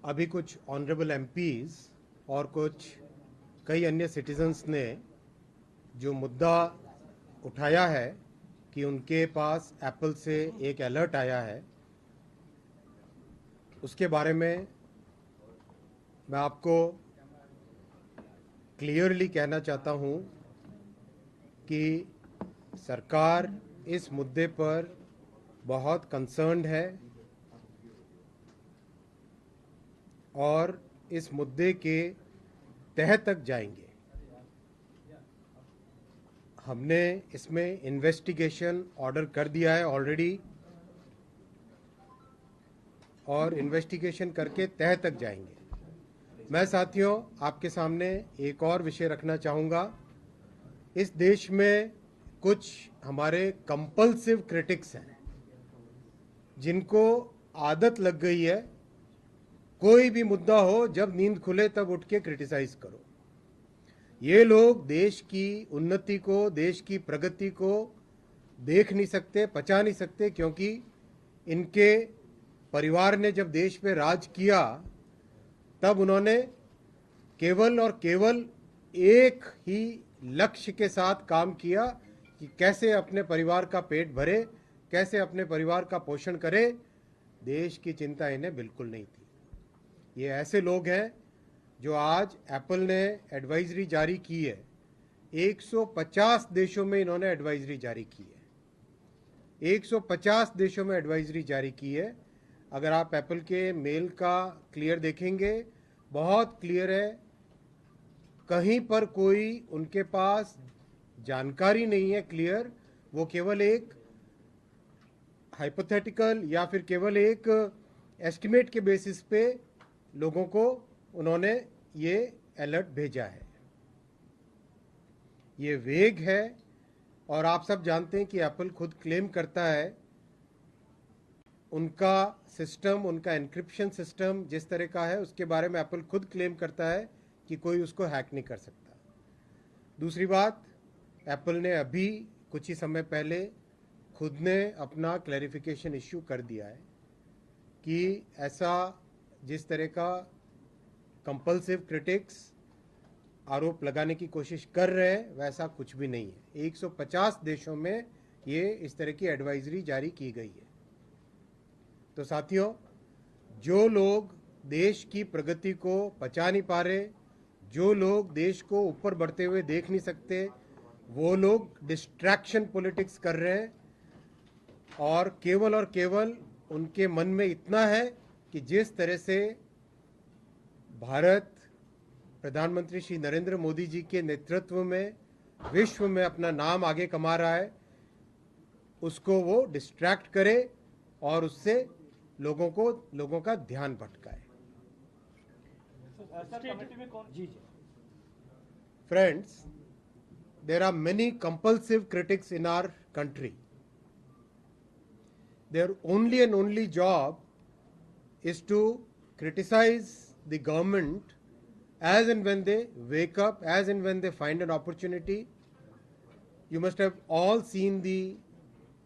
अभी कुछ honourable MPs और कुछ कई अन्य सिटीजन्स ने जो मुद्दा उठाया है कि उनके पास एप्पल से एक अलर्ट आया है, उसके बारे में मैं आपको क्लियरली कहना चाहता हूं कि सरकार इस मुद्दे पर बहुत कंसर्न्ड है और इस मुद्दे के तह तक जाएंगे। हमने इसमें इन्वेस्टिगेशन ऑर्डर कर दिया है ऑलरेडी और इन्वेस्टिगेशन करके तह तक जाएंगे। मैं साथियों आपके सामने एक और विषय रखना चाहूँगा। इस देश में कुछ हमारे कंपल्सिव क्रिटिक्स हैं जिनको आदत लग गई है कोई भी मुद्दा हो जब नींद खुले तब उठ के क्रिटिसाइज करो। ये लोग देश की उन्नति को, देश की प्रगति को देख नहीं सकते, पचा नहीं सकते, क्योंकि इनके परिवार ने जब देश पे राज किया तब उन्होंने केवल और केवल एक ही लक्ष्य के साथ काम किया कि कैसे अपने परिवार का पेट भरे, कैसे अपने परिवार का पोषण करे। देश की चिंता इन्हें बिल्कुल नहीं थी। ये ऐसे लोग हैं जो आज एप्पल ने एडवाइजरी जारी की है। 150 देशों में इन्होंने एडवाइजरी जारी की है। 150 देशों में एडवाइजरी जारी की है। अगर आप एप्पल के मेल का क्लियर देखेंगे, बहुत क्लियर है। कहीं पर कोई उनके पास जानकारी नहीं है क्लियर, वो केवल एक हाइपोथेटिकल या फिर केवल एक एस्टिमेट के बेसिस पे लोगों को उन्होंने ये अलर्ट भेजा है। ये वेग है और आप सब जानते हैं कि एप्पल खुद क्लेम करता है उनका सिस्टम, उनका एन्क्रिप्शन सिस्टम जिस तरह का है उसके बारे में एप्पल खुद क्लेम करता है कि कोई उसको हैक नहीं कर सकता। दूसरी बात, एप्पल ने अभी कुछ ही समय पहले खुद ने अपना क्लैरिफिकेशन इश्यू कर दिया है कि ऐसा जिस तरह का कंपल्सिव क्रिटिक्स आरोप लगाने की कोशिश कर रहे हैं वैसा कुछ भी नहीं है। 150 देशों में ये इस तरह की एडवाइजरी जारी की गई है। तो साथियों, जो लोग देश की प्रगति को पचा नहीं पा रहे, जो लोग देश को ऊपर बढ़ते हुए देख नहीं सकते, वो लोग डिस्ट्रैक्शन पॉलिटिक्स कर रहे हैं और केवल उनके मन में इतना है कि जिस तरह से भारत प्रधानमंत्री श्री नरेंद्र मोदी जी के नेतृत्व में विश्व में अपना नाम आगे कमा रहा है, उसको वो डिस्ट्रैक्ट करे और उससे लोगों का ध्यान भटकाए। Friends, there are many compulsive critics in our country. Their only and only job is to criticize the government as and when they wake up, as and when they find an opportunity. You must have all seen the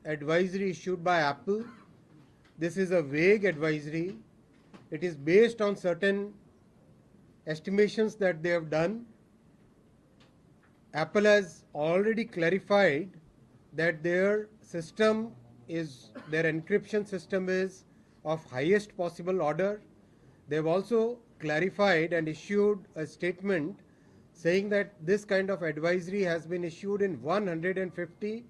advisory issued by Apple. This is a vague advisory. It is based on certain estimations that they have done. Apple has already clarified that their encryption system is of highest possible order. They've also clarified and issued a statement saying that this kind of advisory has been issued in 150